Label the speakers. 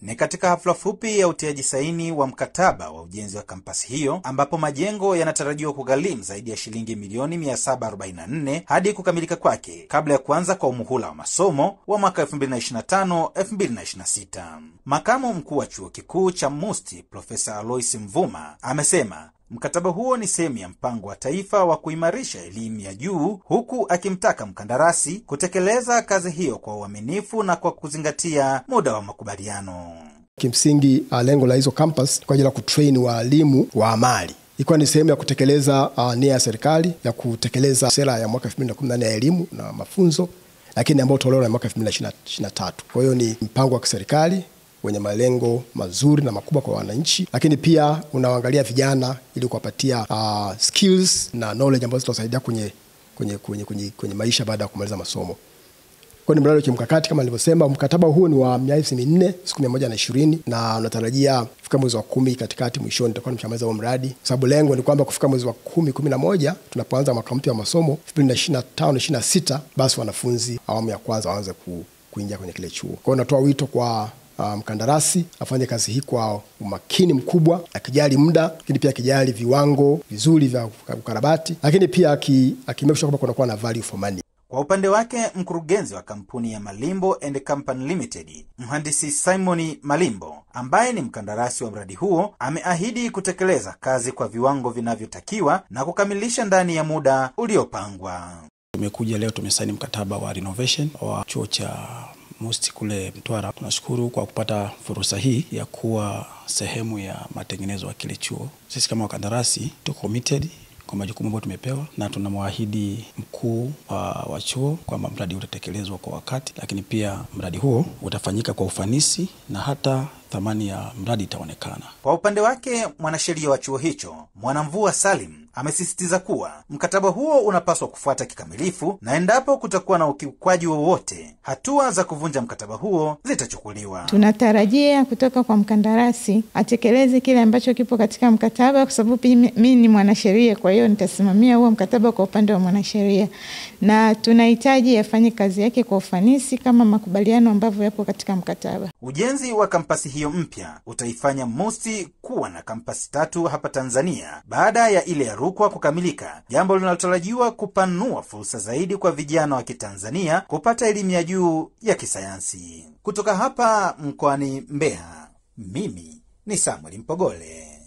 Speaker 1: Ni katika hafla fupi ya utiaji saini wa mkataba wa ujenzi wa kampasi hiyo, ambapo majengo yanatarajiwa kugharimu zaidi ya shilingi milioni 744 hadi kukamilika kwake kabla ya kuanza kwa muhula wa masomo wa mwaka 2025-2026. Makamu mkuu wa chuo kikuu cha MUST Profesa Alois Mvuma amesema mkataba huo ni sehemu ya mpango wa taifa wa kuimarisha elimu ya juu, huku akimtaka mkandarasi kutekeleza kazi hiyo kwa uaminifu na kwa kuzingatia muda wa makubaliano.
Speaker 2: Kimsingi lengo la hizo campus kwa ajili ya kutrain walimu wa amali. Ilikuwa ni sehemu ya kutekeleza nia ya serikali ya kutekeleza sera ya mwaka 2014 ya elimu na mafunzo, lakini ambayo tolewa na mwaka 2023. Kwa hiyo ni mpango wa kiserikali wenye malengo mazuri na makubwa kwa wananchi, lakini pia unaangalia vijana ili kuwapatia skills na knowledge ambazo zitasaidia kwenye maisha baada ya kumaliza masomo. Kwa ni mradi wa kimkakati kama nilivyosema. Mkataba huu ni wa miezi 4, siku 120, na unatarajia kufika mwezi wa 10 katikati mwishoni tutakuwa tumeshamaliza huo mradi. Sababu lengo ni kwamba kufika mwezi wa 10, 11 tunapoanza mwaka mpya wa masomo 2025-26, basi wanafunzi awamu ya kwanza waanze kuingia kwenye kile chuo. Kwa hiyo natoa wito kwa mkandarasi afanye kazi hii kwa umakini mkubwa, akijali muda, lakini pia akijali viwango vizuri vya ukarabati, lakini pia akimekisha kwamba kunakuwa na value for money.
Speaker 1: Kwa upande wake, mkurugenzi wa kampuni ya Malimbo and Company Limited, mhandisi Simon Malimbo, ambaye ni mkandarasi wa mradi huo, ameahidi kutekeleza kazi kwa viwango vinavyotakiwa na kukamilisha ndani ya muda uliopangwa.
Speaker 3: Tumekuja leo tumesaini mkataba wa renovation wa chuo cha MUST kule Mtwara. Tunashukuru kwa kupata fursa hii ya kuwa sehemu ya matengenezo ya kile chuo. Sisi kama wakandarasi tuko committed kwa majukumu ambayo tumepewa, na tunamwahidi mkuu wa chuo kwamba mradi utatekelezwa kwa wakati, lakini pia mradi huo utafanyika kwa ufanisi na hata thamani ya mradi itaonekana.
Speaker 1: Kwa upande wake, mwanasheria wa chuo hicho Mwanamvua Salim amesisitiza kuwa mkataba huo unapaswa kufuata kikamilifu, na endapo kutakuwa na ukiukwaji wowote, hatua za kuvunja mkataba huo zitachukuliwa.
Speaker 4: Tunatarajia kutoka kwa mkandarasi atekeleze kile ambacho kipo katika mkataba, kwa sababu mimi ni mwanasheria, kwa hiyo nitasimamia huo mkataba kwa upande wa mwanasheria, na tunahitaji afanye kazi yake kwa ufanisi kama makubaliano ambavyo yapo katika mkataba.
Speaker 1: Ujenzi wa kampasi hiyo mpya utaifanya MUST kuwa na kampasi 3 hapa Tanzania baada ya ile ya Rukwa kukamilika, jambo linalotarajiwa kupanua fursa zaidi kwa vijana wa Kitanzania kupata elimu ya juu ya kisayansi. Kutoka hapa mkoani Mbeya, mimi ni Samuel Mpogole.